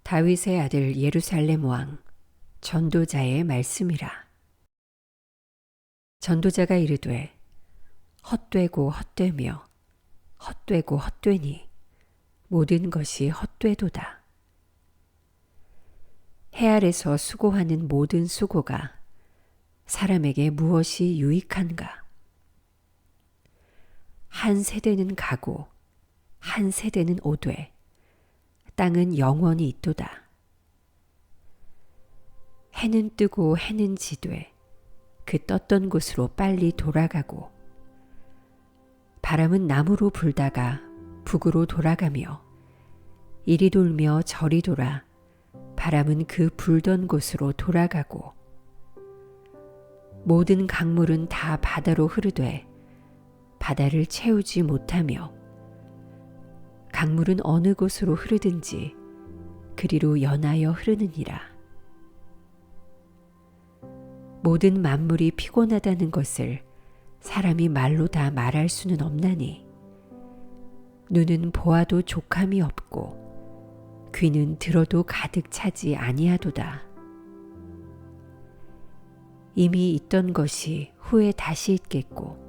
다윗의 아들 예루살렘 왕 전도자의 말씀이라. 전도자가 이르되 헛되고 헛되며 헛되고 헛되니 모든 것이 헛되도다. 해 아래서 수고하는 모든 수고가 사람에게 무엇이 유익한가? 한 세대는 가고 한 세대는 오되 땅은 영원히 있도다. 해는 뜨고 해는 지되 그 떴던 곳으로 빨리 돌아가고 바람은 남으로 불다가 북으로 돌아가며 이리 돌며 저리 돌아 바람은 그 불던 곳으로 돌아가고 모든 강물은 다 바다로 흐르되 바다를 채우지 못하며 강물은 어느 곳으로 흐르든지 그리로 연하여 흐르느니라. 모든 만물이 피곤하다는 것을 사람이 말로 다 말할 수는 없나니 눈은 보아도 족함이 없고 귀는 들어도 가득 차지 아니하도다. 이미 있던 것이 후에 다시 있겠고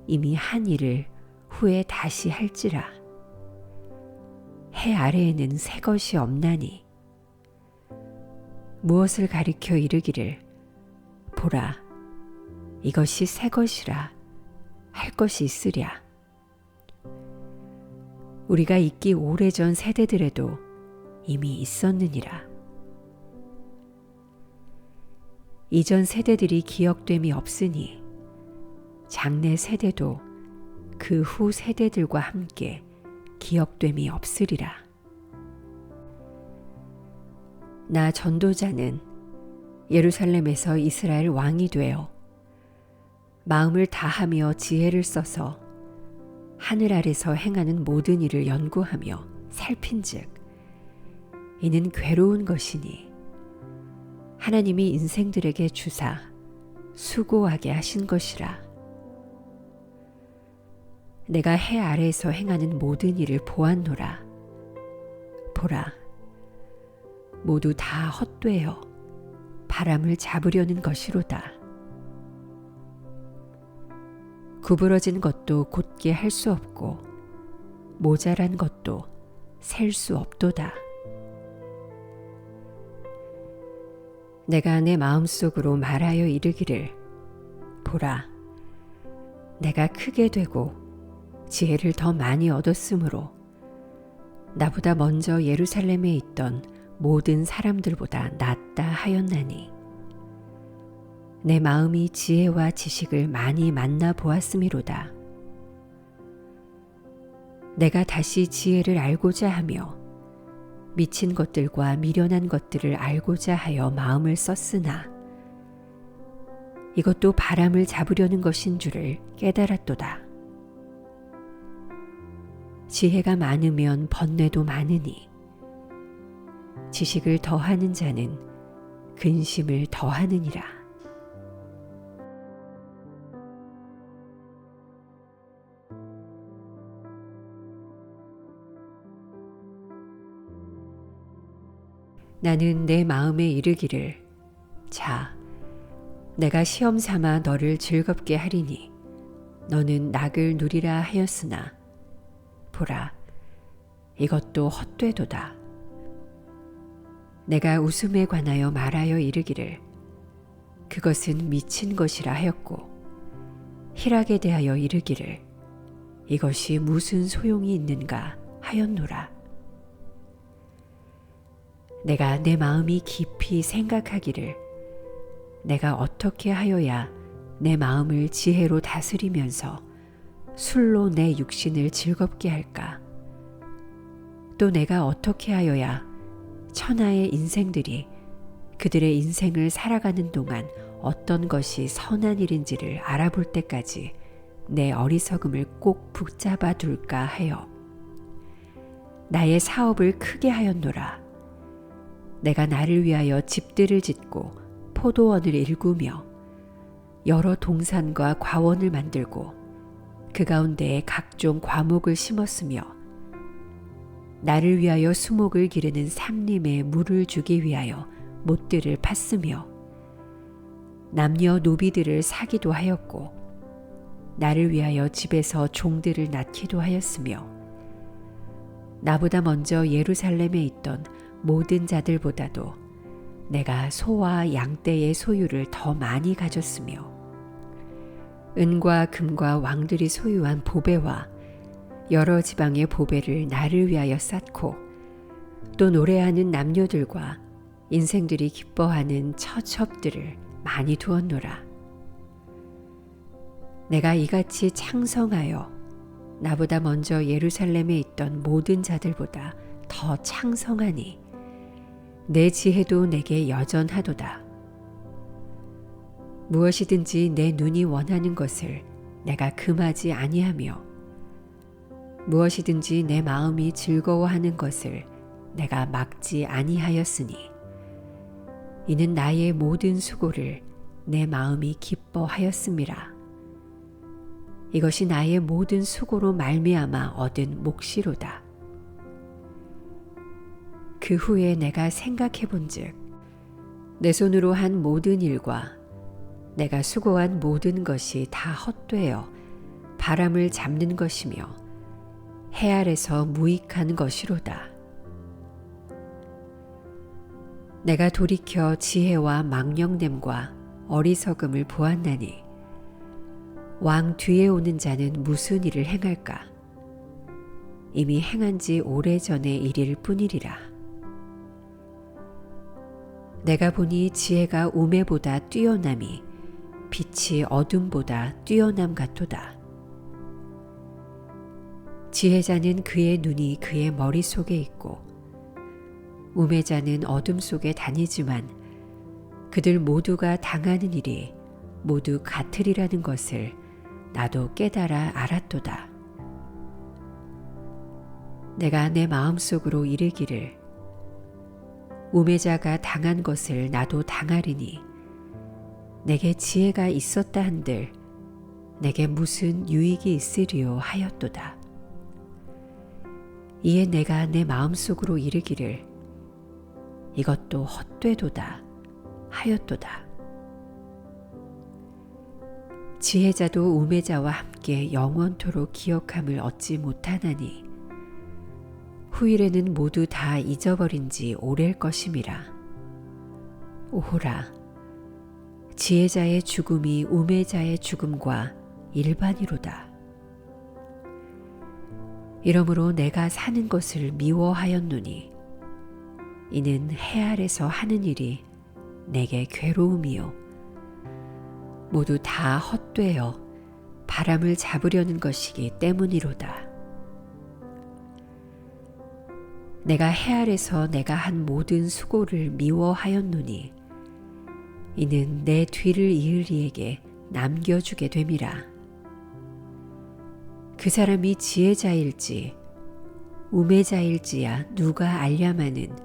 이미 한 일을 후에 다시 할지라. 해 아래에는 새 것이 없나니 무엇을 가리켜 이르기를 보라 이것이 새 것이라 할 것이 있으랴. 우리가 있기 오래전 세대들에도 이미 있었느니라. 이전 세대들이 기억됨이 없으니 장래 세대도 그 후 세대들과 함께 기억됨이 없으리라. 나 전도자는 예루살렘에서 이스라엘 왕이 되어 마음을 다하며 지혜를 써서 하늘 아래서 행하는 모든 일을 연구하며 살핀즉 이는 괴로운 것이니 하나님이 인생들에게 주사 수고하게 하신 것이라. 내가 해 아래에서 행하는 모든 일을 보았노라. 보라, 모두 다 헛되어 바람을 잡으려는 것이로다. 구부러진 것도 곧게 할 수 없고 모자란 것도 셀 수 없도다. 내가 내 마음속으로 말하여 이르기를 보라, 내가 크게 되고 지혜를 더 많이 얻었으므로 나보다 먼저 예루살렘에 있던 모든 사람들보다 낫다 하였나니 내 마음이 지혜와 지식을 많이 만나 보았음이로다. 내가 다시 지혜를 알고자 하며 미친 것들과 미련한 것들을 알고자 하여 마음을 썼으나 이것도 바람을 잡으려는 것인 줄을 깨달았도다. 지혜가 많으면 번뇌도 많으니 지식을 더하는 자는 근심을 더하느니라. 나는 내 마음에 이르기를 자, 내가 시험 삼아 너를 즐겁게 하리니 너는 낙을 누리라 하였으나 보라, 이것도 헛되도다. 내가 웃음에 관하여 말하여 이르기를 그것은 미친 것이라 하였고 희락에 대하여 이르기를 이것이 무슨 소용이 있는가 하였노라. 내가 내 마음이 깊이 생각하기를 내가 어떻게 하여야 내 마음을 지혜로 다스리면서 술로 내 육신을 즐겁게 할까? 또 내가 어떻게 하여야 천하의 인생들이 그들의 인생을 살아가는 동안 어떤 것이 선한 일인지를 알아볼 때까지 내 어리석음을 꼭 붙잡아 둘까 하여 나의 사업을 크게 하였노라. 내가 나를 위하여 집들을 짓고 포도원을 일구며 여러 동산과 과원을 만들고 그 가운데에 각종 과목을 심었으며 나를 위하여 수목을 기르는 삼림에 물을 주기 위하여 못들을 팠으며 남녀 노비들을 사기도 하였고 나를 위하여 집에서 종들을 낳기도 하였으며 나보다 먼저 예루살렘에 있던 모든 자들보다도 내가 소와 양떼의 소유를 더 많이 가졌으며 은과 금과 왕들이 소유한 보배와 여러 지방의 보배를 나를 위하여 쌓고 또 노래하는 남녀들과 인생들이 기뻐하는 처첩들을 많이 두었노라. 내가 이같이 창성하여 나보다 먼저 예루살렘에 있던 모든 자들보다 더 창성하니 내 지혜도 내게 여전하도다. 무엇이든지 내 눈이 원하는 것을 내가 금하지 아니하며 무엇이든지 내 마음이 즐거워하는 것을 내가 막지 아니하였으니 이는 나의 모든 수고를 내 마음이 기뻐하였음이라. 이것이 나의 모든 수고로 말미암아 얻은 몫이로다. 그 후에 내가 생각해 본즉 내 손으로 한 모든 일과 내가 수고한 모든 것이 다 헛되어 바람을 잡는 것이며 해 아래서 무익한 것이로다. 내가 돌이켜 지혜와 망령됨과 어리석음을 보았나니 왕 뒤에 오는 자는 무슨 일을 행할까? 이미 행한 지 오래전의 일일 뿐이리라. 내가 보니 지혜가 우매보다 뛰어남이 빛이 어둠보다 뛰어남 같도다. 지혜자는 그의 눈이 그의 머릿속에 있고 우매자는 어둠 속에 다니지만 그들 모두가 당하는 일이 모두 같으리라는 것을 나도 깨달아 알았도다. 내가 내 마음속으로 이르기를 우매자가 당한 것을 나도 당하리니 내게 지혜가 있었다 한들 내게 무슨 유익이 있으리요 하였도다. 이에 내가 내 마음속으로 이르기를 이것도 헛되도다 하였도다. 지혜자도 우매자와 함께 영원토록 기억함을 얻지 못하나니 후일에는 모두 다 잊어버린 지 오래일 것임이라. 오호라, 지혜자의 죽음이 우매자의 죽음과 일반이로다. 이러므로 내가 사는 것을 미워하였노니 이는 해 아래서 하는 일이 내게 괴로움이요 모두 다 헛되어 바람을 잡으려는 것이기 때문이로다. 내가 해 아래서 내가 한 모든 수고를 미워하였노니 이는 내 뒤를 이을 이에게 남겨주게 됨이라. 그 사람이 지혜자일지 우매자일지야 누가 알랴마는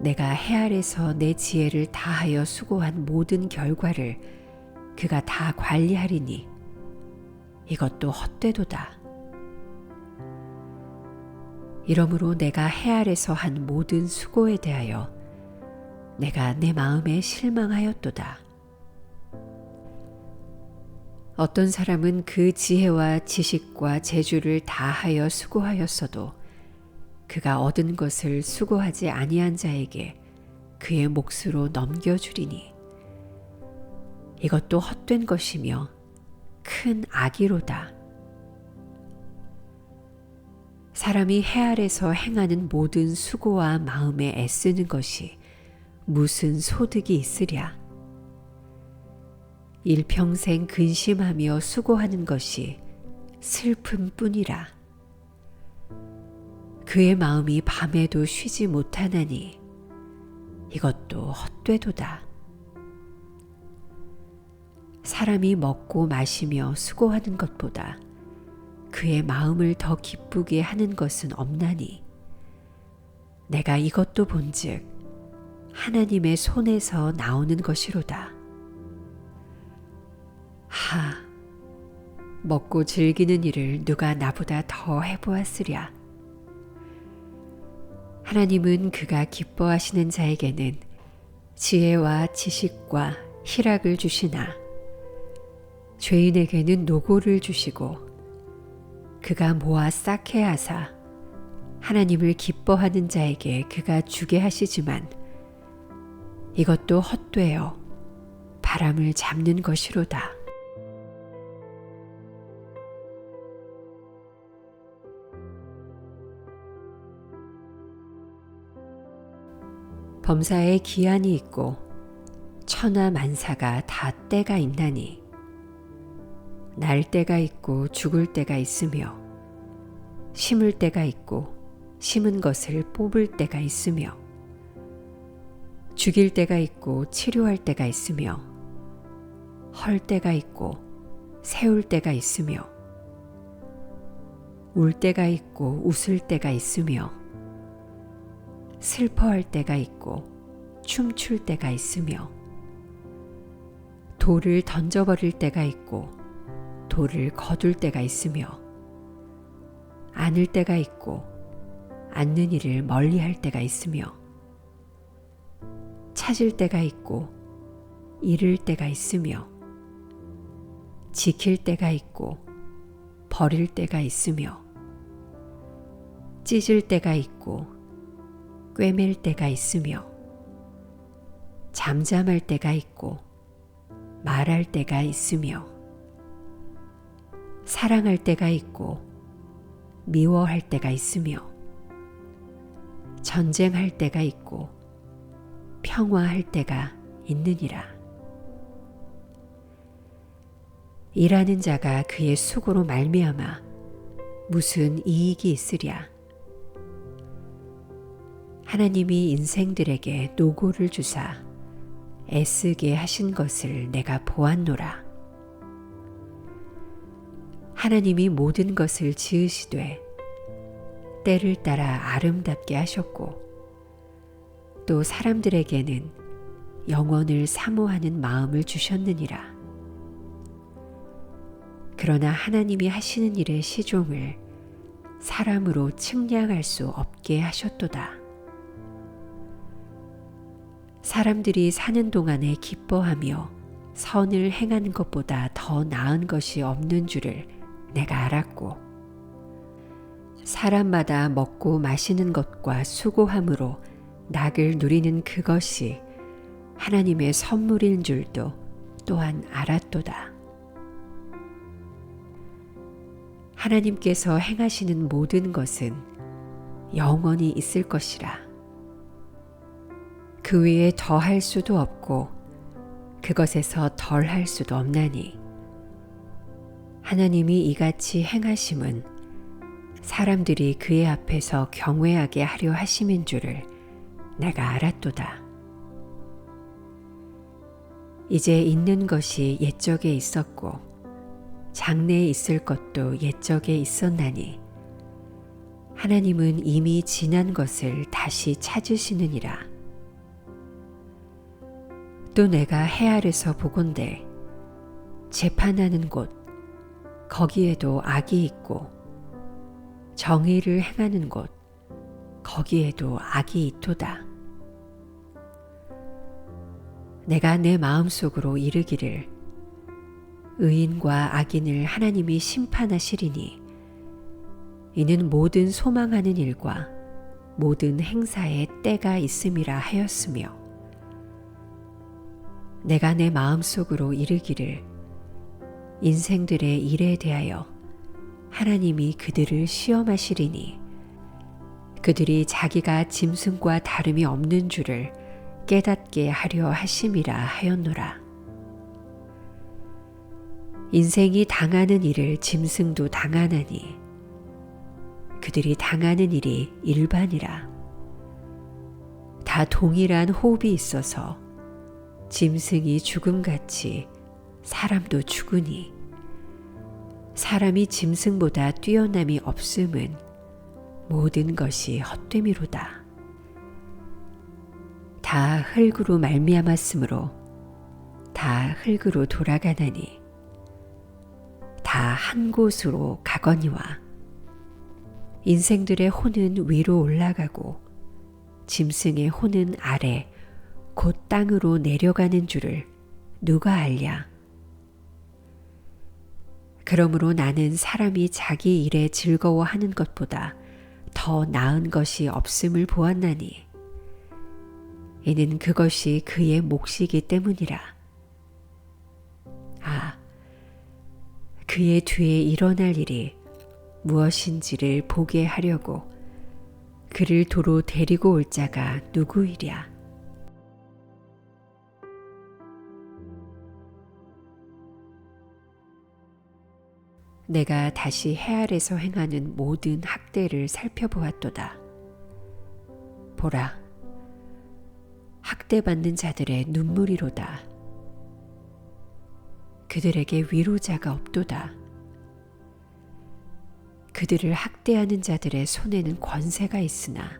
내가 해 아래서 내 지혜를 다하여 수고한 모든 결과를 그가 다 관리하리니 이것도 헛되도다. 이러므로 내가 해 아래서 한 모든 수고에 대하여 내가 내 마음에 실망하였도다. 어떤 사람은 그 지혜와 지식과 재주를 다하여 수고하였어도 그가 얻은 것을 수고하지 아니한 자에게 그의 몫으로 넘겨주리니 이것도 헛된 것이며 큰 악이로다. 사람이 해 아래서 행하는 모든 수고와 마음에 애쓰는 것이 무슨 소득이 있으랴. 일평생 근심하며 수고하는 것이 슬픔뿐이라. 그의 마음이 밤에도 쉬지 못하나니 이것도 헛되도다. 사람이 먹고 마시며 수고하는 것보다 그의 마음을 더 기쁘게 하는 것은 없나니 내가 이것도 본즉 하나님의 손에서 나오는 것이로다. 하, 먹고 즐기는 일을 누가 나보다 더 해보았으랴. 하나님은 그가 기뻐하시는 자에게는 지혜와 지식과 희락을 주시나 죄인에게는 노고를 주시고 그가 모아 쌓게 하사 하나님을 기뻐하는 자에게 그가 주게 하시지만 이것도 헛되어 바람을 잡는 것이로다. 범사에 기한이 있고 천하 만사가 다 때가 있나니 날 때가 있고 죽을 때가 있으며 심을 때가 있고 심은 것을 뽑을 때가 있으며 죽일 때가 있고 치료할 때가 있으며 헐 때가 있고 세울 때가 있으며 울 때가 있고 웃을 때가 있으며 슬퍼할 때가 있고 춤출 때가 있으며 돌을 던져버릴 때가 있고 돌을 거둘 때가 있으며 안을 때가 있고 않는 일을 멀리할 때가 있으며 찾을 때가 있고 잃을 때가 있으며 지킬 때가 있고 버릴 때가 있으며 찢을 때가 있고 꿰맬 때가 있으며 잠잠할 때가 있고 말할 때가 있으며 사랑할 때가 있고 미워할 때가 있으며 전쟁할 때가 있고 평화할 때가 있느니라. 일하는 자가 그의 수고로 말미암아 무슨 이익이 있으랴. 하나님이 인생들에게 노고를 주사 애쓰게 하신 것을 내가 보았노라. 하나님이 모든 것을 지으시되 때를 따라 아름답게 하셨고 또 사람들에게는 영원을 사모하는 마음을 주셨느니라. 그러나 하나님이 하시는 일의 시종을 사람으로 측량할 수 없게 하셨도다. 사람들이 사는 동안에 기뻐하며 선을 행하는 것보다 더 나은 것이 없는 줄을 내가 알았고 사람마다 먹고 마시는 것과 수고함으로 낙을 누리는 그것이 하나님의 선물인 줄도 또한 알았도다. 하나님께서 행하시는 모든 것은 영원히 있을 것이라. 그 위에 더할 수도 없고 그것에서 덜할 수도 없나니 하나님이 이같이 행하심은 사람들이 그의 앞에서 경외하게 하려 하심인 줄을 내가 알았도다. 이제 있는 것이 옛적에 있었고 장래에 있을 것도 옛적에 있었나니 하나님은 이미 지난 것을 다시 찾으시느니라. 또 내가 해 아래서 보건대 재판하는 곳 거기에도 악이 있고 정의를 행하는 곳 거기에도 악이 있도다. 내가 내 마음속으로 이르기를 의인과 악인을 하나님이 심판하시리니 이는 모든 소망하는 일과 모든 행사에 때가 있음이라 하였으며 내가 내 마음속으로 이르기를 인생들의 일에 대하여 하나님이 그들을 시험하시리니 그들이 자기가 짐승과 다름이 없는 줄을 깨닫게 하려 하심이라 하였노라. 인생이 당하는 일을 짐승도 당하나니 그들이 당하는 일이 일반이라. 다 동일한 호흡이 있어서 짐승이 죽음같이 사람도 죽으니 사람이 짐승보다 뛰어남이 없음은 모든 것이 헛됨이로다. 다 흙으로 말미암았으므로 다 흙으로 돌아가나니 다 한 곳으로 가거니와 인생들의 혼은 위로 올라가고 짐승의 호는 아래 곧 땅으로 내려가는 줄을 누가 알랴. 그러므로 나는 사람이 자기 일에 즐거워하는 것보다 더 나은 것이 없음을 보았나니 이는 그것이 그의 몫이기 때문이라. 아, 그의 뒤에 일어날 일이 무엇인지를 보게 하려고 그를 도로 데리고 올 자가 누구이랴. 내가 다시 해 아래서 행하는 모든 학대를 살펴보았도다. 보라, 학대받는 자들의 눈물이로다. 그들에게 위로자가 없도다. 그들을 학대하는 자들의 손에는 권세가 있으나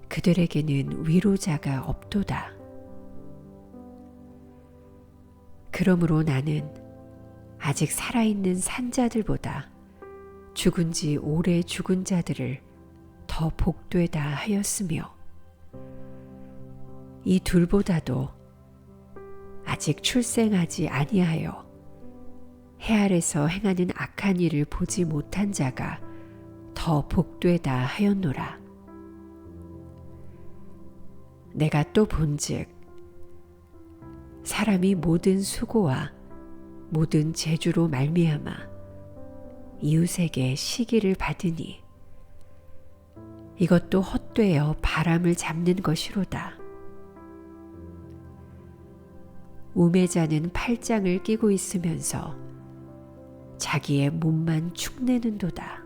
그들에게는 위로자가 없도다. 그러므로 나는 아직 살아있는 산자들보다 죽은 지 오래 죽은 자들을 더 복되다 하였으며 이 둘보다도 아직 출생하지 아니하여 해 아래서 행하는 악한 일을 보지 못한 자가 더 복되다 하였노라. 내가 또 본즉 사람이 모든 수고와 모든 재주로 말미암아 이웃에게 시기를 받으니 이것도 헛되어 바람을 잡는 것이로다. 우매자는 팔짱을 끼고 있으면서 자기의 몸만 축내는도다.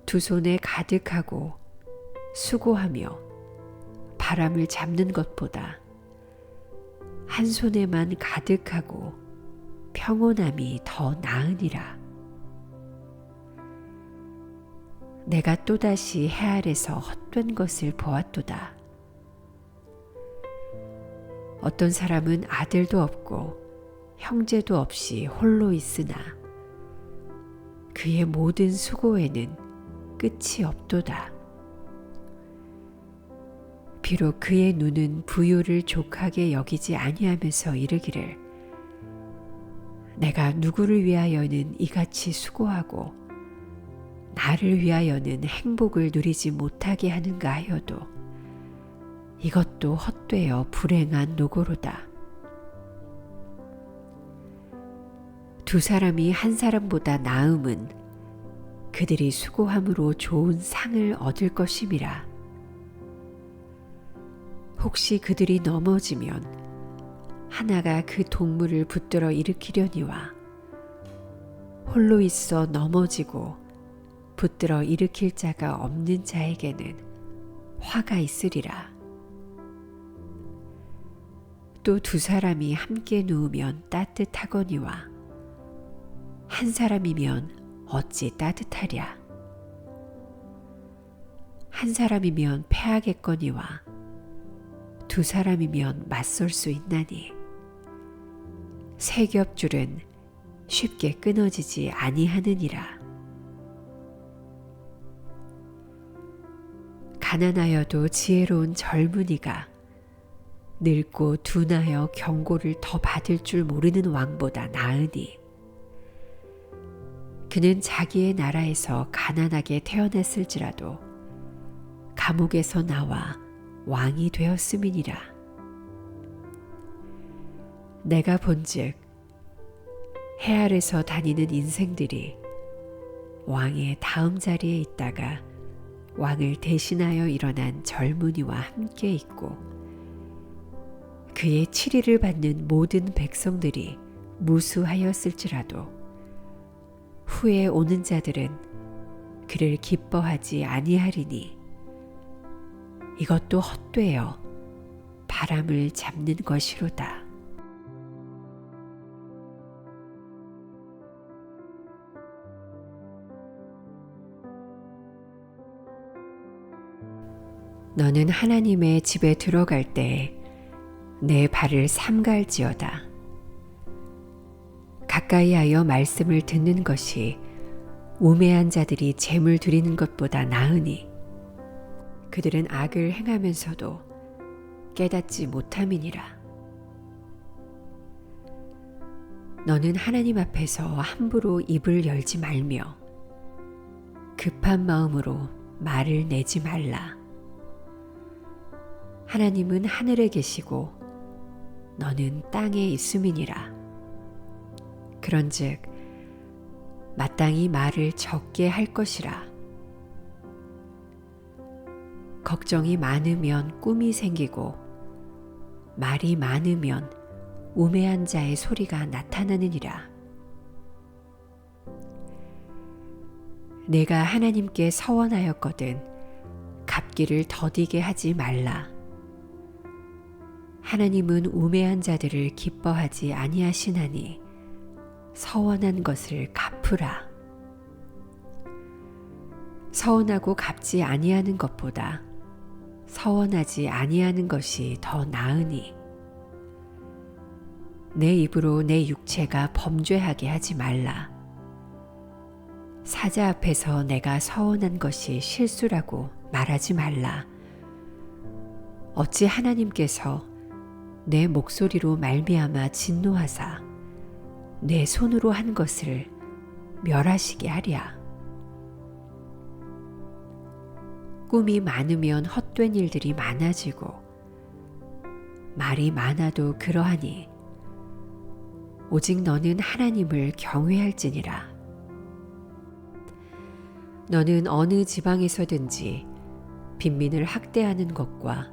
두 손에 가득하고 수고하며 바람을 잡는 것보다 한 손에만 가득하고 평온함이 더 나으니라. 내가 또다시 해 아래서 헛된 것을 보았도다. 어떤 사람은 아들도 없고 형제도 없이 홀로 있으나 그의 모든 수고에는 끝이 없도다. 비록 그의 눈은 부유를 족하게 여기지 아니하면서 이르기를 내가 누구를 위하여는 이같이 수고하고 나를 위하여는 행복을 누리지 못하게 하는가 하여도 이것도 헛되어 불행한 노고로다. 두 사람이 한 사람보다 나음은 그들이 수고함으로 좋은 상을 얻을 것임이라. 혹시 그들이 넘어지면 하나가 그 동물을 붙들어 일으키려니와 홀로 있어 넘어지고 붙들어 일으킬 자가 없는 자에게는 화가 있으리라. 또 두 사람이 함께 누우면 따뜻하거니와 한 사람이면 어찌 따뜻하랴. 한 사람이면 패하겠거니와 두 사람이면 맞설 수 있나니 세 겹줄은 쉽게 끊어지지 아니하느니라. 가난하여도 지혜로운 젊은이가 늙고 둔하여 경고를 더 받을 줄 모르는 왕보다 나으니 그는 자기의 나라에서 가난하게 태어났을지라도 감옥에서 나와 왕이 되었음이니라. 내가 본즉 해 아래서 다니는 인생들이 왕의 다음 자리에 있다가 왕을 대신하여 일어난 젊은이와 함께 있고 그의 치리를 받는 모든 백성들이 무수하였을지라도 후에 오는 자들은 그를 기뻐하지 아니하리니 이것도 헛되어 바람을 잡는 것이로다. 너는 하나님의 집에 들어갈 때 내 발을 삼갈지어다. 가까이 하여 말씀을 듣는 것이 우매한 자들이 재물 드리는 것보다 나으니 그들은 악을 행하면서도 깨닫지 못함이니라. 너는 하나님 앞에서 함부로 입을 열지 말며 급한 마음으로 말을 내지 말라. 하나님은 하늘에 계시고 너는 땅에 있음이니라. 그런즉 마땅히 말을 적게 할 것이라. 걱정이 많으면 꿈이 생기고 말이 많으면 우매한 자의 소리가 나타나느니라. 내가 하나님께 서원하였거든 갚기를 더디게 하지 말라. 하나님은 우매한 자들을 기뻐하지 아니하시나니 서원한 것을 갚으라. 서원하고 갚지 아니하는 것보다 서원하지 아니하는 것이 더 나으니 내 입으로 내 육체가 범죄하게 하지 말라. 사자 앞에서 내가 서원한 것이 실수라고 말하지 말라. 어찌 하나님께서 내 목소리로 말미암아 진노하사 내 손으로 한 것을 멸하시게 하랴. 꿈이 많으면 헛된 일들이 많아지고 말이 많아도 그러하니 오직 너는 하나님을 경외할지니라. 너는 어느 지방에서든지 빈민을 학대하는 것과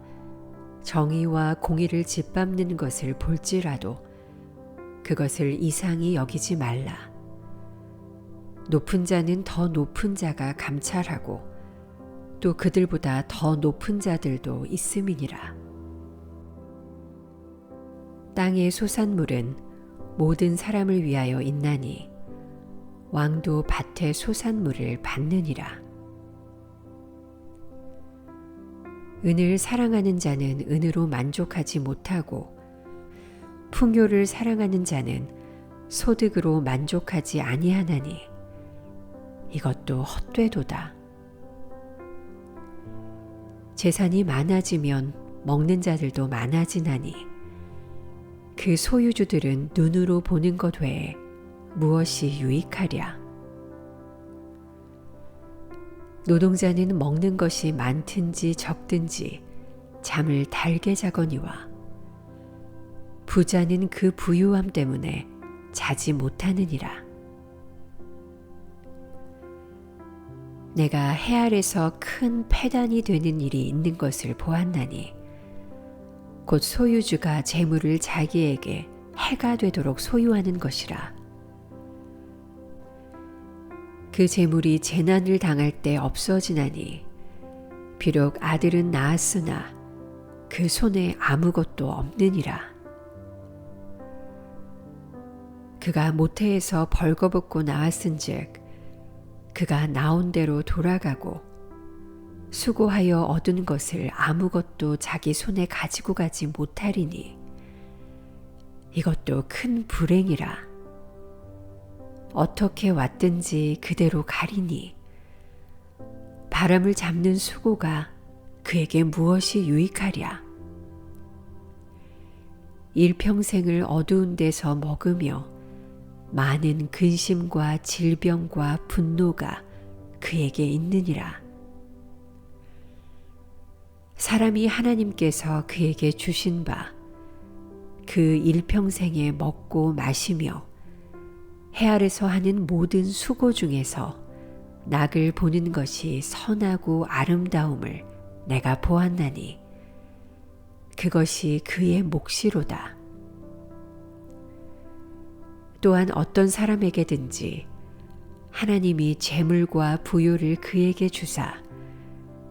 정의와 공의를 짓밟는 것을 볼지라도 그것을 이상히 여기지 말라. 높은 자는 더 높은 자가 감찰하고 또 그들보다 더 높은 자들도 있음이니라. 땅의 소산물은 모든 사람을 위하여 있나니 왕도 밭의 소산물을 받느니라. 은을 사랑하는 자는 은으로 만족하지 못하고 풍요를 사랑하는 자는 소득으로 만족하지 아니하나니 이것도 헛되도다. 재산이 많아지면 먹는 자들도 많아지나니 그 소유주들은 눈으로 보는 것 외에 무엇이 유익하랴. 노동자는 먹는 것이 많든지 적든지 잠을 달게 자거니와 부자는 그 부유함 때문에 자지 못하느니라. 내가 해 아래서 큰 패단이 되는 일이 있는 것을 보았나니 곧 소유주가 재물을 자기에게 해가 되도록 소유하는 것이라. 그 재물이 재난을 당할 때 없어지나니 비록 아들은 낳았으나 그 손에 아무것도 없느니라. 그가 모태에서 벌거벗고 나왔은즉 그가 나온 대로 돌아가고 수고하여 얻은 것을 아무것도 자기 손에 가지고 가지 못하리니 이것도 큰 불행이라. 어떻게 왔든지 그대로 가리니 바람을 잡는 수고가 그에게 무엇이 유익하랴. 일평생을 어두운 데서 먹으며 많은 근심과 질병과 분노가 그에게 있느니라. 사람이 하나님께서 그에게 주신 바 그 일평생에 먹고 마시며 해 아래서 하는 모든 수고 중에서 낙을 보는 것이 선하고 아름다움을 내가 보았나니 그것이 그의 몫이로다. 또한 어떤 사람에게든지 하나님이 재물과 부요를 그에게 주사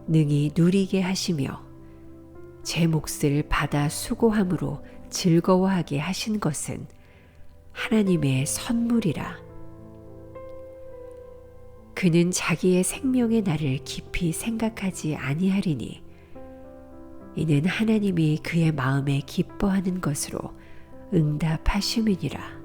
능히 누리게 하시며 제 몫을 받아 수고함으로 즐거워하게 하신 것은 하나님의 선물이라. 그는 자기의 생명의 날을 깊이 생각하지 아니하리니 이는 하나님이 그의 마음에 기뻐하는 것으로 응답하심이니라.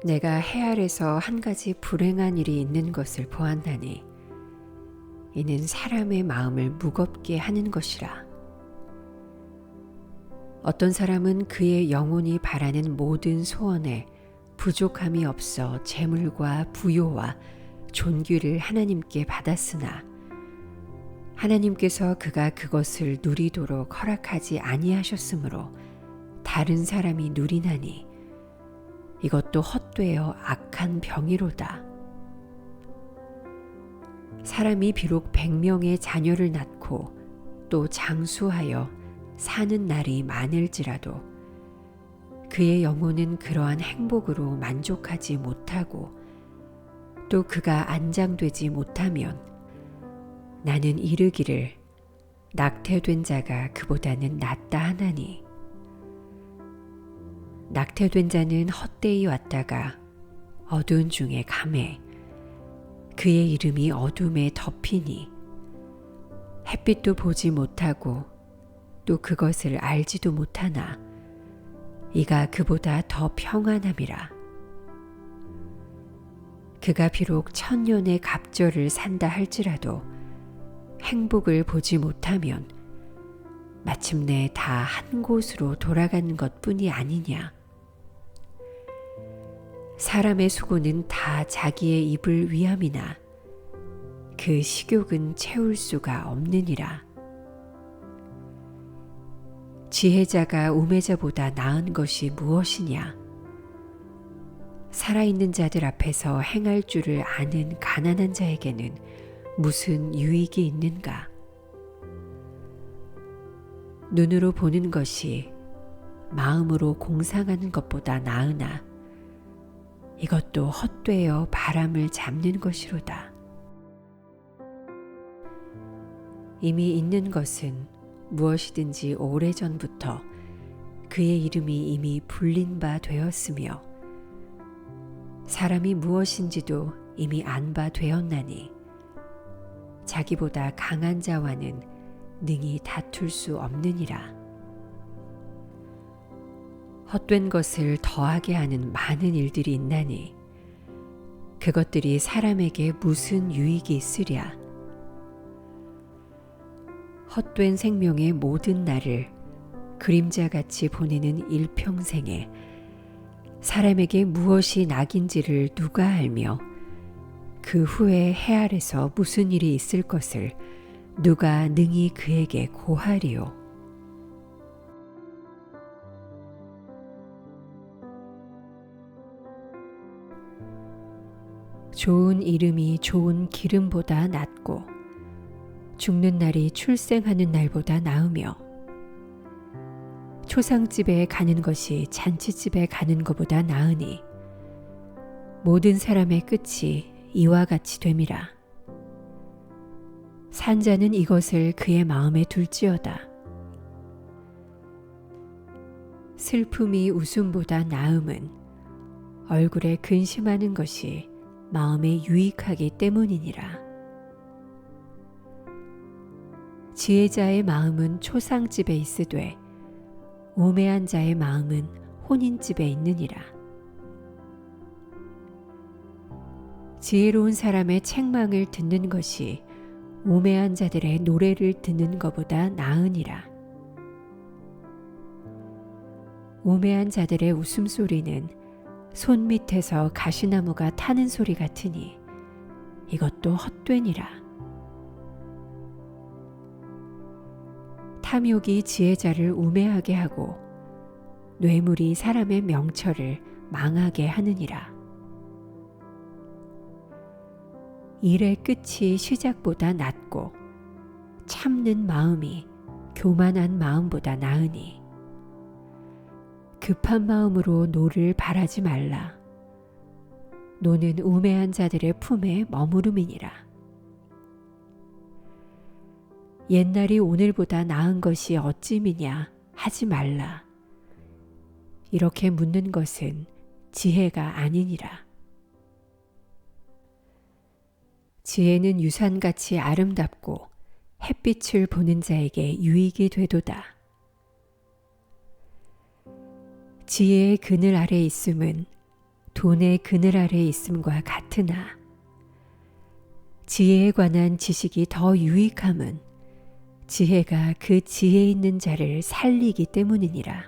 내가 해 아래서 한 가지 불행한 일이 있는 것을 보았나니 이는 사람의 마음을 무겁게 하는 것이라. 어떤 사람은 그의 영혼이 바라는 모든 소원에 부족함이 없어 재물과 부요와 존귀를 하나님께 받았으나 하나님께서 그가 그것을 누리도록 허락하지 아니하셨으므로 다른 사람이 누리나니 이것도 헛되어 악한 병이로다. 사람이 비록 100명의 자녀를 낳고 또 장수하여 사는 날이 많을지라도 그의 영혼은 그러한 행복으로 만족하지 못하고 또 그가 안장되지 못하면 나는 이르기를 낙태된 자가 그보다는 낫다 하나니 낙태된 자는 헛되이 왔다가 어두운 중에 가매 그의 이름이 어둠에 덮이니 햇빛도 보지 못하고 또 그것을 알지도 못하나 이가 그보다 더 평안함이라. 그가 비록 1000년의 갑절을 산다 할지라도 행복을 보지 못하면 마침내 다 한 곳으로 돌아가는 것뿐이 아니냐. 사람의 수고는 다 자기의 입을 위함이나 그 식욕은 채울 수가 없느니라. 지혜자가 우매자보다 나은 것이 무엇이냐? 살아있는 자들 앞에서 행할 줄을 아는 가난한 자에게는 무슨 유익이 있는가? 눈으로 보는 것이 마음으로 공상하는 것보다 나으나 이것도 헛되어 바람을 잡는 것이로다. 이미 있는 것은 무엇이든지 오래전부터 그의 이름이 이미 불린 바 되었으며 사람이 무엇인지도 이미 안 바 되었나니 자기보다 강한 자와는 능히 다툴 수 없느니라. 헛된 것을 더하게 하는 많은 일들이 있나니 그것들이 사람에게 무슨 유익이 있으랴. 헛된 생명의 모든 날을 그림자같이 보내는 일평생에 사람에게 무엇이 낙인지를 누가 알며 그 후에 해 아래서 무슨 일이 있을 것을 누가 능히 그에게 고하리요. 좋은 이름이 좋은 기름보다 낫고 죽는 날이 출생하는 날보다 나으며 초상집에 가는 것이 잔치집에 가는 것보다 나으니 모든 사람의 끝이 이와 같이 됨이라. 산자는 이것을 그의 마음에 둘지어다. 슬픔이 웃음보다 나음은 얼굴에 근심하는 것이 마음에 유익하기 때문이니라. 지혜자의 마음은 초상집에 있으되 우매한 자의 마음은 혼인집에 있느니라. 지혜로운 사람의 책망을 듣는 것이 우매한 자들의 노래를 듣는 것보다 나으니라. 우매한 자들의 웃음소리는 손 밑에서 가시나무가 타는 소리 같으니 이것도 헛되니라. 탐욕이 지혜자를 우매하게 하고 뇌물이 사람의 명철을 망하게 하느니라. 일의 끝이 시작보다 낫고 참는 마음이 교만한 마음보다 나으니 급한 마음으로 노를 바라지 말라. 노는 우매한 자들의 품에 머무름이니라. 옛날이 오늘보다 나은 것이 어찌미냐 하지 말라. 이렇게 묻는 것은 지혜가 아니니라. 지혜는 유산같이 아름답고 햇빛을 보는 자에게 유익이 되도다. 지혜의 그늘 아래 있음은 돈의 그늘 아래 있음과 같으나 지혜에 관한 지식이 더 유익함은 지혜가 그 지혜 있는 자를 살리기 때문이니라.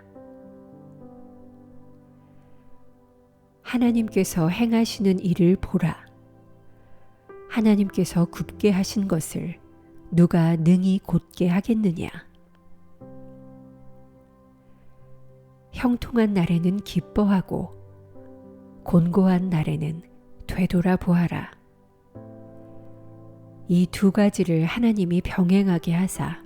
하나님께서 행하시는 일을 보라. 하나님께서 굽게 하신 것을 누가 능히 곧게 하겠느냐. 형통한 날에는 기뻐하고 곤고한 날에는 되돌아 보아라. 이 두 가지를 하나님이 병행하게 하사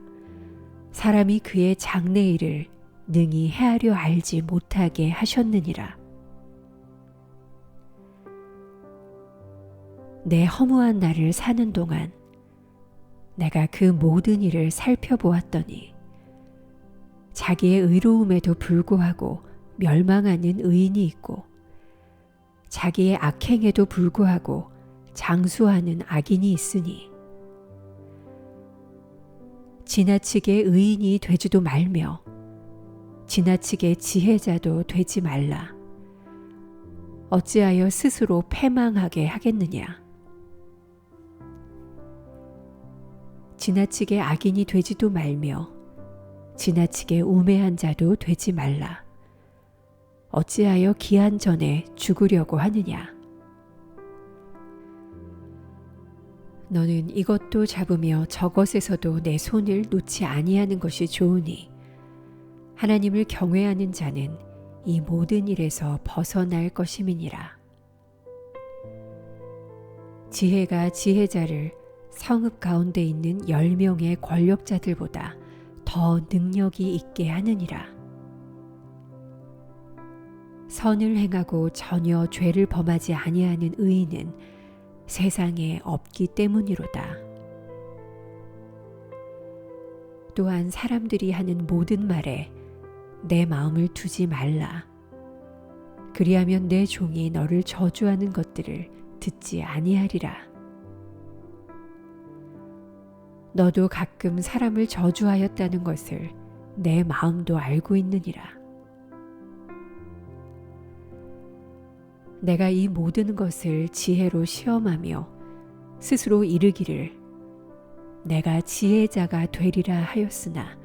사람이 그의 장래일을 능히 헤아려 알지 못하게 하셨느니라. 내 허무한 날을 사는 동안 내가 그 모든 일을 살펴보았더니 자기의 의로움에도 불구하고 멸망하는 의인이 있고 자기의 악행에도 불구하고 장수하는 악인이 있으니 지나치게 의인이 되지도 말며 지나치게 지혜자도 되지 말라. 어찌하여 스스로 패망하게 하겠느냐. 지나치게 악인이 되지도 말며 지나치게 우매한 자도 되지 말라. 어찌하여 기한 전에 죽으려고 하느냐. 너는 이것도 잡으며 저것에서도 내 손을 놓지 아니하는 것이 좋으니 하나님을 경외하는 자는 이 모든 일에서 벗어날 것임이니라. 지혜가 지혜자를 성읍 가운데 있는 10명의 권력자들보다 더 능력이 있게 하느니라. 선을 행하고 전혀 죄를 범하지 아니하는 의인은 세상에 없기 때문이로다. 또한 사람들이 하는 모든 말에 내 마음을 두지 말라. 그리하면 내 종이 너를 저주하는 것들을 듣지 아니하리라. 너도 가끔 사람을 저주하였다는 것을 내 마음도 알고 있느니라. 내가 이 모든 것을 지혜로 시험하며 스스로 이르기를 내가 지혜자가 되리라 하였으나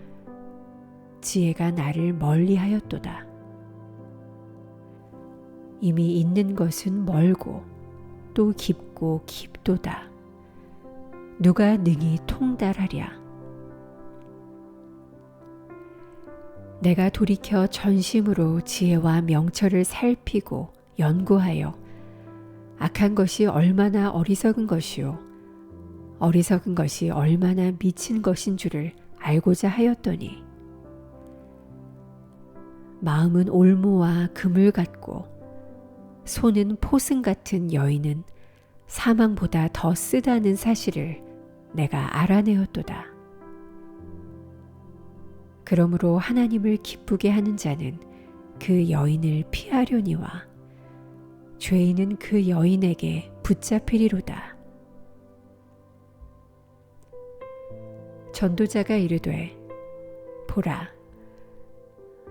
지혜가 나를 멀리하였도다. 이미 있는 것은 멀고 또 깊고 깊도다. 누가 능히 통달하랴. 내가 돌이켜 전심으로 지혜와 명철을 살피고 연구하여 악한 것이 얼마나 어리석은 것이요 어리석은 것이 얼마나 미친 것인 줄을 알고자 하였더니 마음은 올무와 그물 같고 손은 포승 같은 여인은 사망보다 더 쓰다는 사실을 내가 알아내었도다. 그러므로 하나님을 기쁘게 하는 자는 그 여인을 피하려니와 죄인은 그 여인에게 붙잡히리로다. 전도자가 이르되 보라,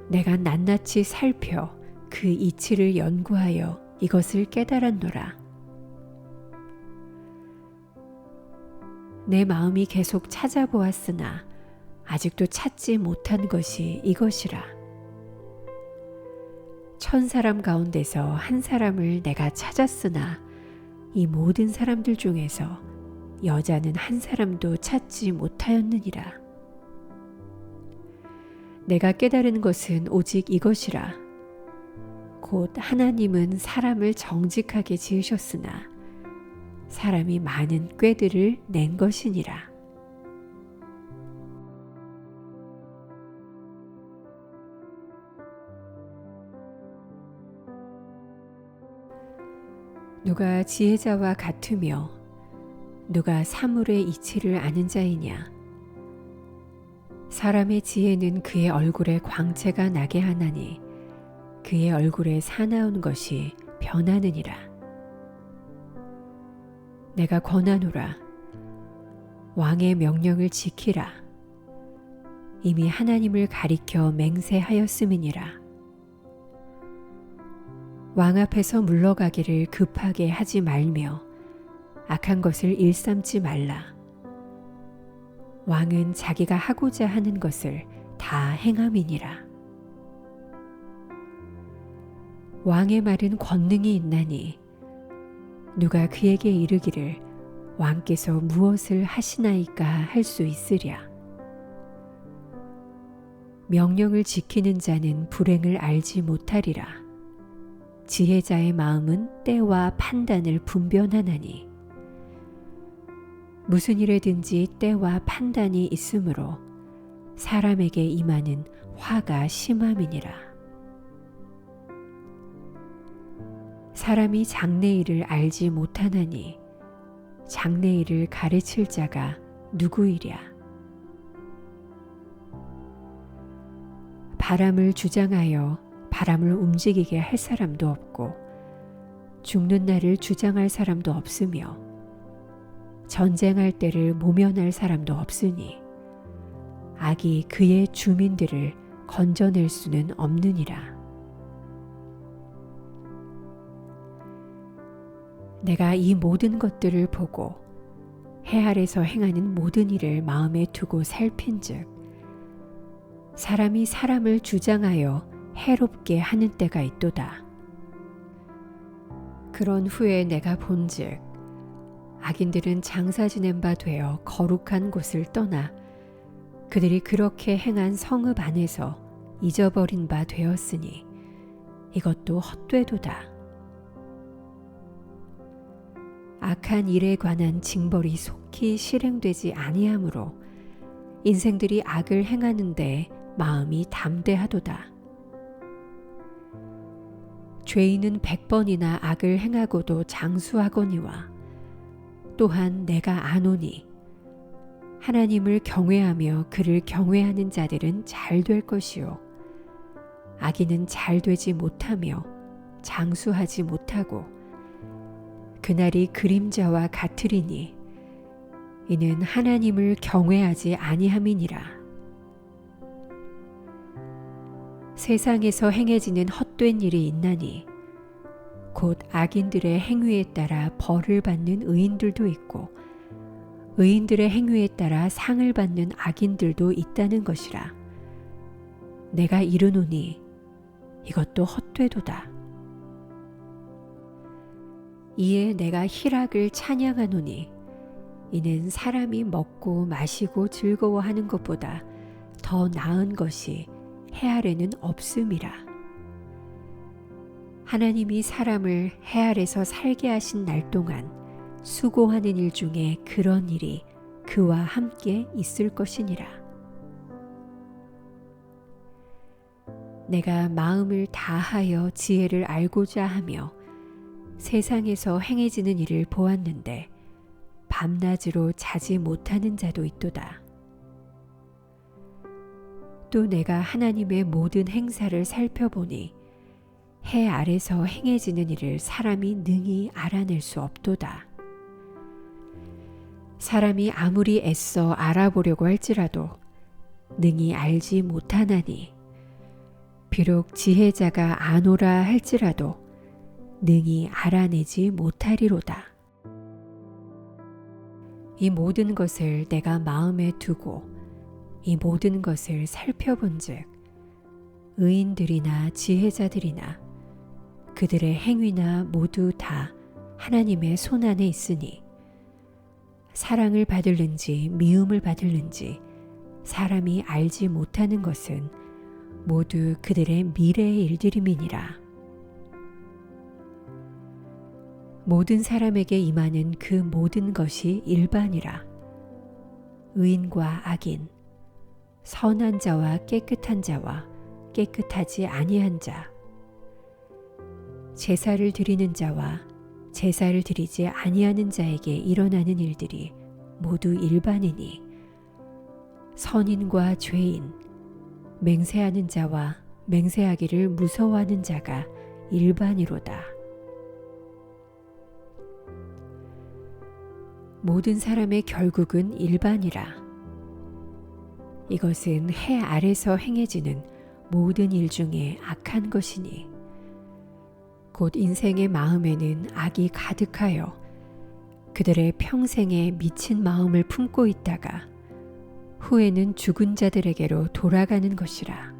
내가 낱낱이 살펴 그 이치를 연구하여 이것을 깨달았노라. 내 마음이 계속 찾아보았으나 아직도 찾지 못한 것이 이것이라. 1000사람 가운데서 한 사람을 내가 찾았으나 이 모든 사람들 중에서 여자는 한 사람도 찾지 못하였느니라. 내가 깨달은 것은 오직 이것이라. 곧 하나님은 사람을 정직하게 지으셨으나 사람이 많은 꾀들을 낸 것이니라. 누가 지혜자와 같으며 누가 사물의 이치를 아는 자이냐. 사람의 지혜는 그의 얼굴에 광채가 나게 하나니 그의 얼굴에 사나운 것이 변하느니라. 내가 권하노라. 왕의 명령을 지키라. 이미 하나님을 가리켜 맹세하였음이니라. 왕 앞에서 물러가기를 급하게 하지 말며 악한 것을 일삼지 말라. 왕은 자기가 하고자 하는 것을 다 행함이니라. 왕의 말은 권능이 있나니 누가 그에게 이르기를 왕께서 무엇을 하시나이까 할 수 있으랴. 명령을 지키는 자는 불행을 알지 못하리라. 지혜자의 마음은 때와 판단을 분별하나니 무슨 일에든지 때와 판단이 있으므로 사람에게 임하는 화가 심함이니라. 사람이 장래일을 알지 못하나니 장래일을 가르칠 자가 누구이랴. 바람을 주장하여 바람을 움직이게 할 사람도 없고 죽는 날을 주장할 사람도 없으며 전쟁할 때를 모면할 사람도 없으니 악이 그의 주민들을 건져낼 수는 없느니라. 내가 이 모든 것들을 보고 해 아래서 행하는 모든 일을 마음에 두고 살핀즉 사람이 사람을 주장하여 해롭게 하는 때가 있도다. 그런 후에 내가 본즉 악인들은 장사 지낸 바 되어 거룩한 곳을 떠나 그들이 그렇게 행한 성읍 안에서 잊어버린 바 되었으니 이것도 헛되도다. 악한 일에 관한 징벌이 속히 실행되지 아니하므로 인생들이 악을 행하는데 마음이 담대하도다. 죄인은 100번이나 악을 행하고도 장수하거니와 또한 내가 아노니 하나님을 경외하며 그를 경외하는 자들은 잘 될 것이요 악인은 잘 되지 못하며 장수하지 못하고 그날이 그림자와 같으리니 이는 하나님을 경외하지 아니함이니라. 세상에서 행해지는 헛된 일이 있나니 곧 악인들의 행위에 따라 벌을 받는 의인들도 있고 의인들의 행위에 따라 상을 받는 악인들도 있다는 것이라. 내가 이르노니 이것도 헛되도다. 이에 내가 희락을 찬양하노니 이는 사람이 먹고 마시고 즐거워하는 것보다 더 나은 것이 해 아래는 없음이라. 하나님이 사람을 해 아래서 살게 하신 날 동안 수고하는 일 중에 그런 일이 그와 함께 있을 것이니라. 내가 마음을 다하여 지혜를 알고자 하며 세상에서 행해지는 일을 보았는데 밤낮으로 자지 못하는 자도 있도다. 또 내가 하나님의 모든 행사를 살펴보니 해 아래서 행해지는 일을 사람이 능히 알아낼 수 없도다. 사람이 아무리 애써 알아보려고 할지라도 능히 알지 못하나니 비록 지혜자가 아노라 할지라도 능히 알아내지 못하리로다. 이 모든 것을 내가 마음에 두고 이 모든 것을 살펴본즉 의인들이나 지혜자들이나 그들의 행위나 모두 다 하나님의 손안에 있으니 사랑을 받을는지 미움을 받을는지 사람이 알지 못하는 것은 모두 그들의 미래의 일들임이니라. 모든 사람에게 임하는 그 모든 것이 일반이라. 의인과 악인, 선한 자와 깨끗한 자와 깨끗하지 아니한 자, 제사를 드리는 자와 제사를 드리지 아니하는 자에게 일어나는 일들이 모두 일반이니 선인과 죄인, 맹세하는 자와 맹세하기를 무서워하는 자가 일반이로다. 모든 사람의 결국은 일반이라. 이것은 해 아래서 행해지는 모든 일 중에 악한 것이니 곧 인생의 마음에는 악이 가득하여 그들의 평생에 미친 마음을 품고 있다가 후에는 죽은 자들에게로 돌아가는 것이라.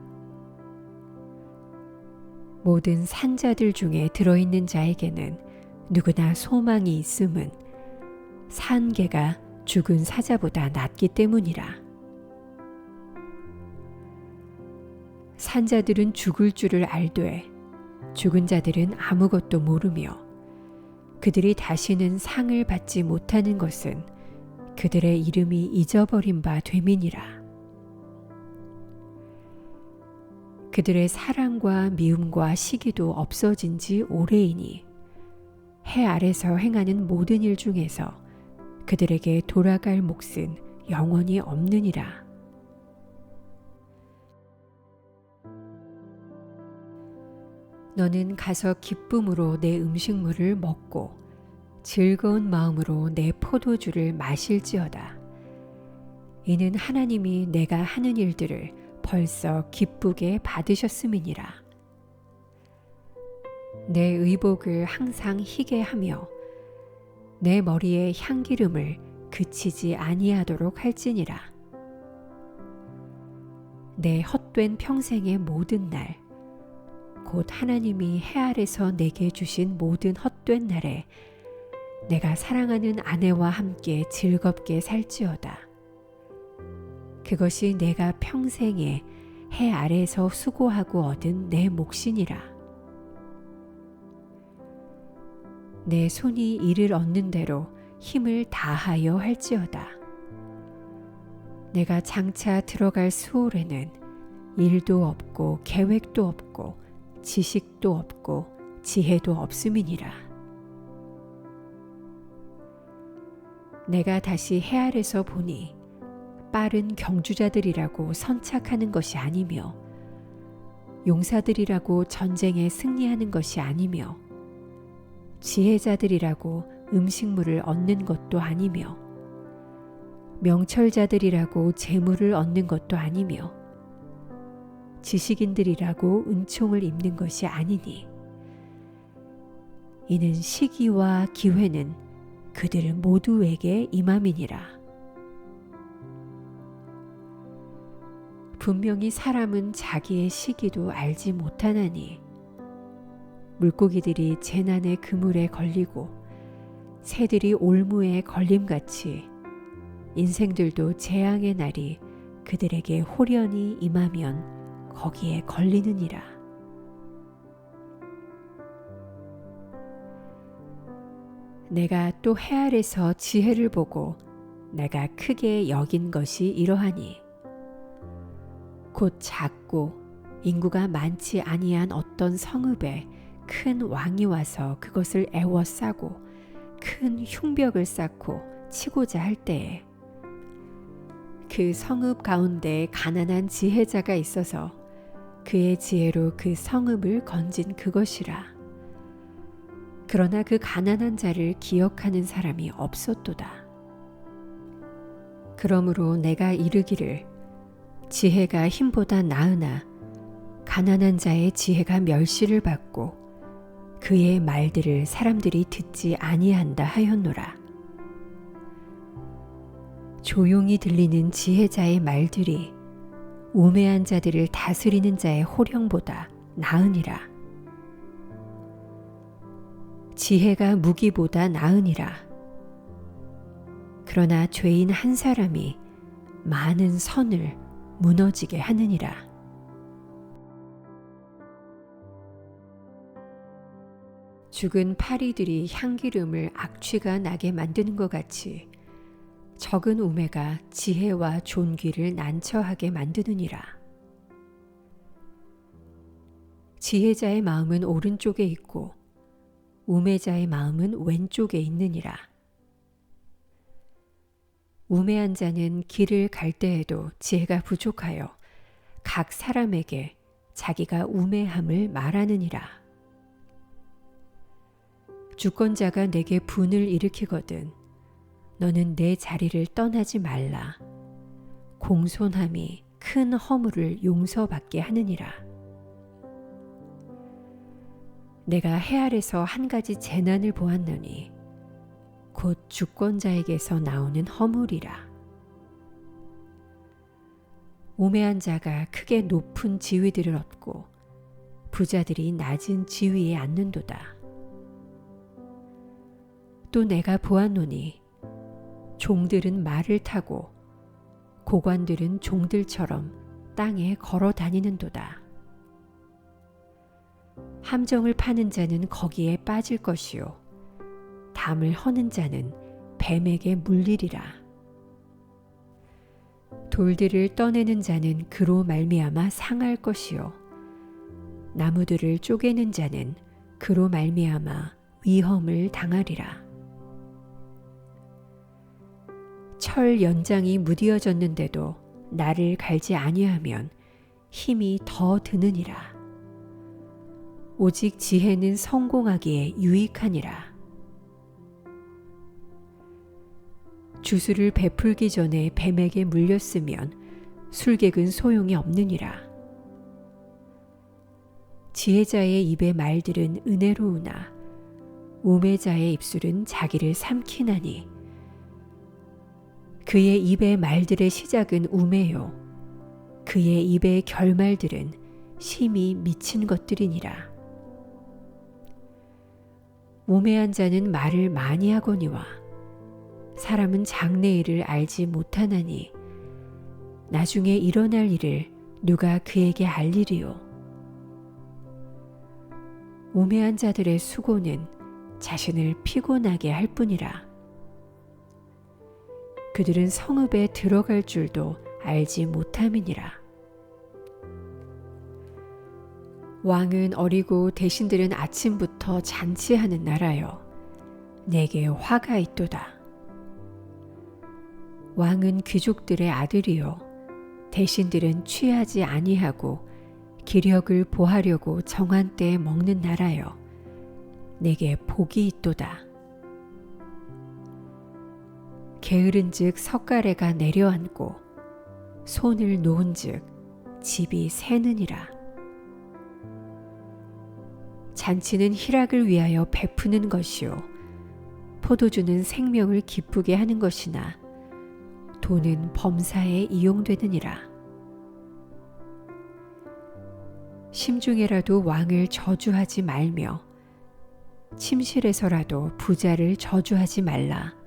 모든 산자들 중에 들어있는 자에게는 누구나 소망이 있음은 산 개가 죽은 사자보다 낫기 때문이라. 산자들은 죽을 줄을 알되 죽은 자들은 아무것도 모르며 그들이 다시는 상을 받지 못하는 것은 그들의 이름이 잊어버린 바 됨이니라. 그들의 사랑과 미움과 시기도 없어진 지 오래이니 해 아래서 행하는 모든 일 중에서 그들에게 돌아갈 몫은 영원히 없느니라. 너는 가서 기쁨으로 내 음식물을 먹고 즐거운 마음으로 내 포도주를 마실지어다. 이는 하나님이 내가 하는 일들을 벌써 기쁘게 받으셨음이니라. 내 의복을 항상 희게 하며 내 머리에 향기름을 그치지 아니하도록 할지니라. 내 헛된 평생의 모든 날 곧 하나님이 해 아래서 내게 주신 모든 헛된 날에 내가 사랑하는 아내와 함께 즐겁게 살지어다. 그것이 내가 평생에 해 아래에서 수고하고 얻은 내 몫이니라. 내 손이 이를 얻는 대로 힘을 다하여 할지어다. 내가 장차 들어갈 수월에는 일도 없고 계획도 없고 지식도 없고 지혜도 없음이니라. 내가 다시 해 아래서 보니 빠른 경주자들이라고 선착하는 것이 아니며 용사들이라고 전쟁에 승리하는 것이 아니며 지혜자들이라고 음식물을 얻는 것도 아니며 명철자들이라고 재물을 얻는 것도 아니며 지식인들이라고 은총을 입는 것이 아니니 이는 시기와 기회는 그들 모두에게 임함이니라. 분명히 사람은 자기의 시기도 알지 못하나니 물고기들이 재난의 그물에 걸리고 새들이 올무에 걸림같이 인생들도 재앙의 날이 그들에게 홀연히 임하면 거기에 걸리느니라. 내가 또 해 아래서 지혜를 보고 내가 크게 여긴 것이 이러하니 곧 작고 인구가 많지 아니한 어떤 성읍에 큰 왕이 와서 그것을 애워싸고 큰 흉벽을 쌓고 치고자 할 때에 그 성읍 가운데 가난한 지혜자가 있어서 그의 지혜로 그 성읍을 건진 그것이라. 그러나 그 가난한 자를 기억하는 사람이 없었도다. 그러므로 내가 이르기를 지혜가 힘보다 나으나 가난한 자의 지혜가 멸시를 받고 그의 말들을 사람들이 듣지 아니한다 하였노라. 조용히 들리는 지혜자의 말들이 우매한 자들을 다스리는 자의 호령보다 나으니라. 지혜가 무기보다 나으니라. 그러나 죄인 한 사람이 많은 선을 무너지게 하느니라. 죽은 파리들이 향기름을 악취가 나게 만드는 것 같이 적은 우매가 지혜와 존귀를 난처하게 만드느니라. 지혜자의 마음은 오른쪽에 있고 우매자의 마음은 왼쪽에 있느니라. 우매한 자는 길을 갈 때에도 지혜가 부족하여 각 사람에게 자기가 우매함을 말하느니라. 주권자가 내게 분을 일으키거든 너는 내 자리를 떠나지 말라. 공손함이 큰 허물을 용서받게 하느니라. 내가 해 아래서 한 가지 재난을 보았노니 곧 주권자에게서 나오는 허물이라. 우매한 자가 크게 높은 지위들을 얻고 부자들이 낮은 지위에 앉는도다. 또 내가 보았노니 종들은 말을 타고 고관들은 종들처럼 땅에 걸어 다니는도다. 함정을 파는 자는 거기에 빠질 것이요 담을 허는 자는 뱀에게 물리리라. 돌들을 떠내는 자는 그로 말미암아 상할 것이요 나무들을 쪼개는 자는 그로 말미암아 위험을 당하리라. 철 연장이 무디어졌는데도 나를 갈지 아니하면 힘이 더 드느니라. 오직 지혜는 성공하기에 유익하니라. 주술을 베풀기 전에 뱀에게 물렸으면 술객은 소용이 없느니라. 지혜자의 입의 말들은 은혜로우나 우매자의 입술은 자기를 삼키나니 그의 입의 말들의 시작은 우매요 그의 입의 결말들은 심히 미친 것들이니라. 우매한 자는 말을 많이 하거니와 사람은 장래일을 알지 못하나니 나중에 일어날 일을 누가 그에게 알리리요. 우매한 자들의 수고는 자신을 피곤하게 할 뿐이라. 그들은 성읍에 들어갈 줄도 알지 못함이니라. 왕은 어리고 대신들은 아침부터 잔치하는 나라여 내게 화가 있도다. 왕은 귀족들의 아들이요 대신들은 취하지 아니하고 기력을 보하려고 정한 때에 먹는 나라여 내게 복이 있도다. 게으른즉 석가래가 내려앉고 손을 놓은즉 집이 새느니라. 잔치는 희락을 위하여 베푸는 것이요 포도주는 생명을 기쁘게 하는 것이나 돈은 범사에 이용되느니라. 심중에라도 왕을 저주하지 말며 침실에서라도 부자를 저주하지 말라.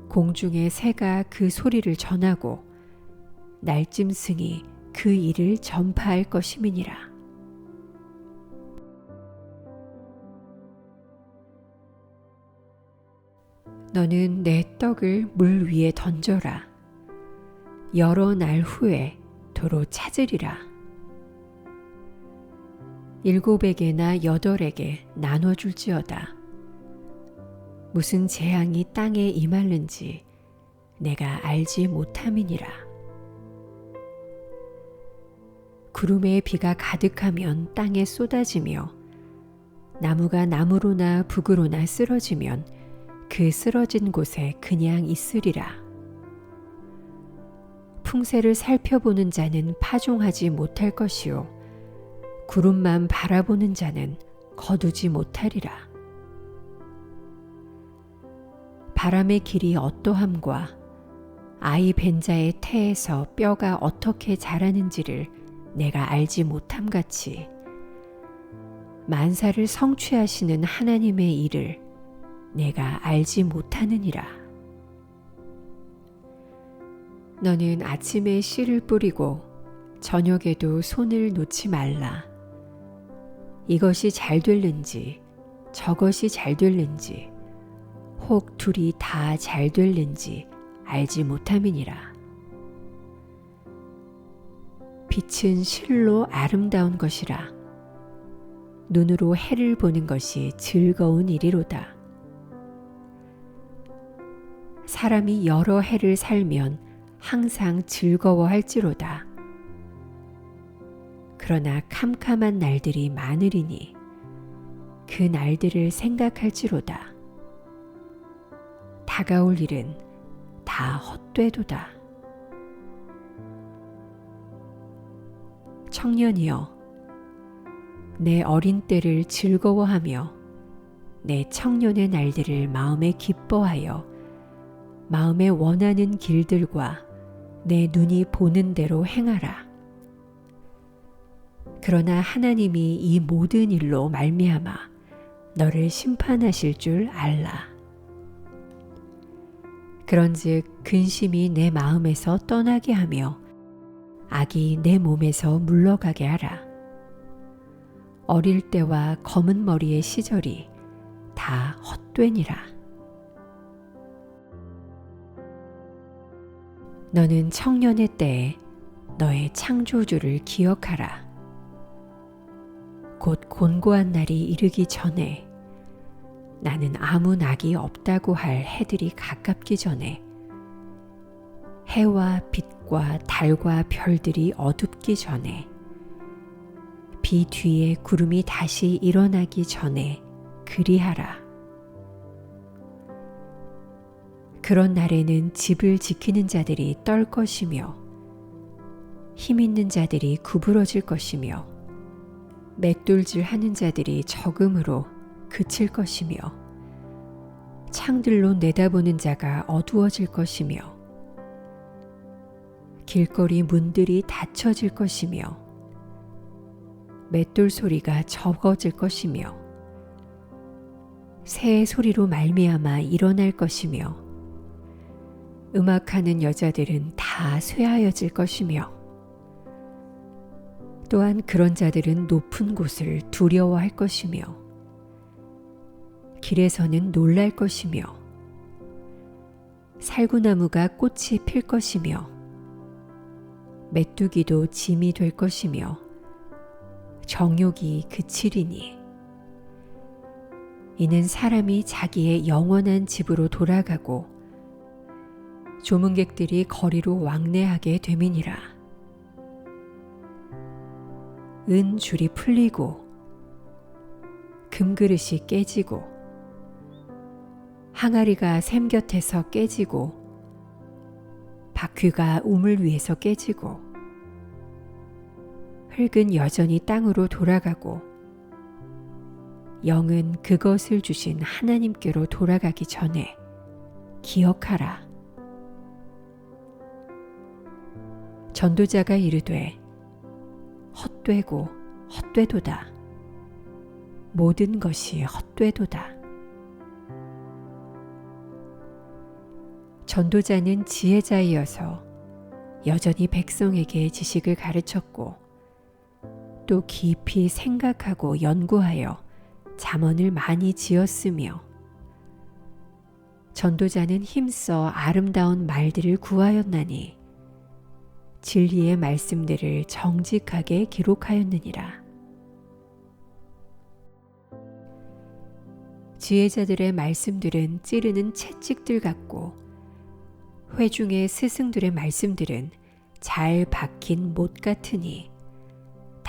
공중의 새가 그 소리를 전하고 날짐승이 그 일을 전파할 것임이니라. 너는 내 떡을 물 위에 던져라. 여러 날 후에 도로 찾으리라. 7에게나 8에게 나눠줄지어다. 무슨 재앙이 땅에 임할는지 내가 알지 못함이니라. 구름에 비가 가득하면 땅에 쏟아지며 나무가 나무로나 북으로나 쓰러지면 그 쓰러진 곳에 그냥 있으리라. 풍세를 살펴보는 자는 파종하지 못할 것이요 구름만 바라보는 자는 거두지 못하리라. 바람의 길이 어떠함과 아이 벤 자의 태에서 뼈가 어떻게 자라는지를 내가 알지 못함같이 만사를 성취하시는 하나님의 일을 내가 알지 못하느니라. 너는 아침에 씨를 뿌리고 저녁에도 손을 놓지 말라. 이것이 잘 될는지 저것이 잘 될는지 혹 둘이 다 잘 될는지 알지 못함이니라. 빛은 실로 아름다운 것이라. 눈으로 해를 보는 것이 즐거운 일이로다. 사람이 여러 해를 살면 항상 즐거워할지로다. 그러나 캄캄한 날들이 많으리니 그 날들을 생각할지로다. 다가올 일은 다 헛되도다. 청년이여, 내 어린 때를 즐거워하며 내 청년의 날들을 마음에 기뻐하여 마음에 원하는 길들과 내 눈이 보는 대로 행하라. 그러나 하나님이 이 모든 일로 말미암아 너를 심판하실 줄 알라. 그런즉 근심이 내 마음에서 떠나게 하며 악이 내 몸에서 물러가게 하라. 어릴 때와 검은 머리의 시절이 다 헛되니라. 너는 청년의 때에 너의 창조주를 기억하라. 곧 곤고한 날이 이르기 전에 나는 아무 낙이 없다고 할 해들이 가깝기 전에 해와 빛과 달과 별들이 어둡기 전에 비 뒤에 구름이 다시 일어나기 전에 그리하라. 그런 날에는 집을 지키는 자들이 떨 것이며 힘 있는 자들이 구부러질 것이며 맷돌질 하는 자들이 적음으로 그칠 것이며 창들로 내다보는 자가 어두워질 것이며 길거리 문들이 닫혀질 것이며 맷돌 소리가 적어질 것이며 새의 소리로 말미암아 일어날 것이며 음악하는 여자들은 다 쇠하여질 것이며 또한 그런 자들은 높은 곳을 두려워할 것이며 길에서는 놀랄 것이며 살구나무가 꽃이 필 것이며 메뚜기도 짐이 될 것이며 정욕이 그치리니 이는 사람이 자기의 영원한 집으로 돌아가고 조문객들이 거리로 왕래하게 됨이니라. 은 줄이 풀리고 금그릇이 깨지고 항아리가 샘 곁에서 깨지고 바퀴가 우물 위에서 깨지고 흙은 여전히 땅으로 돌아가고 영은 그것을 주신 하나님께로 돌아가기 전에 기억하라. 전도자가 이르되 헛되고 헛되도다. 모든 것이 헛되도다. 전도자는 지혜자이어서 여전히 백성에게 지식을 가르쳤고 또 깊이 생각하고 연구하여 잠언을 많이 지었으며 전도자는 힘써 아름다운 말들을 구하였나니 진리의 말씀들을 정직하게 기록하였느니라. 지혜자들의 말씀들은 찌르는 채찍들 같고 회중의 스승들의 말씀들은 잘 박힌 못 같으니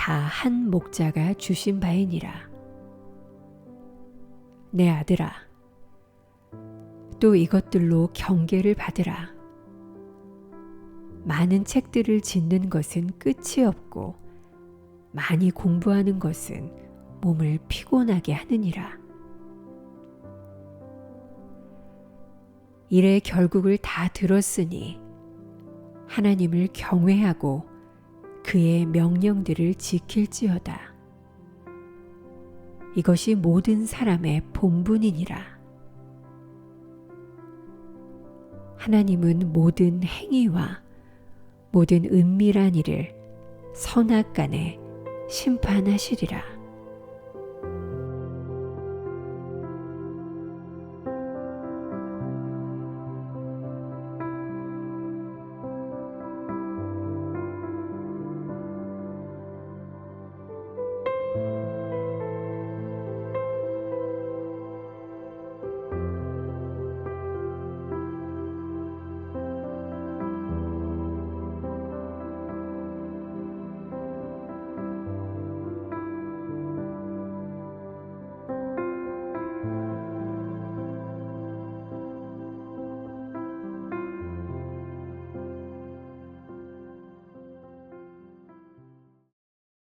다 한 목자가 주신 바이니라. 내 아들아, 또 이것들로 경계를 받으라. 많은 책들을 짓는 것은 끝이 없고 많이 공부하는 것은 몸을 피곤하게 하느니라. 일의 결국을 다 들었으니 하나님을 경외하고 그의 명령들을 지킬지어다. 이것이 모든 사람의 본분이니라. 하나님은 모든 행위와 모든 은밀한 일을 선악간에 심판하시리라.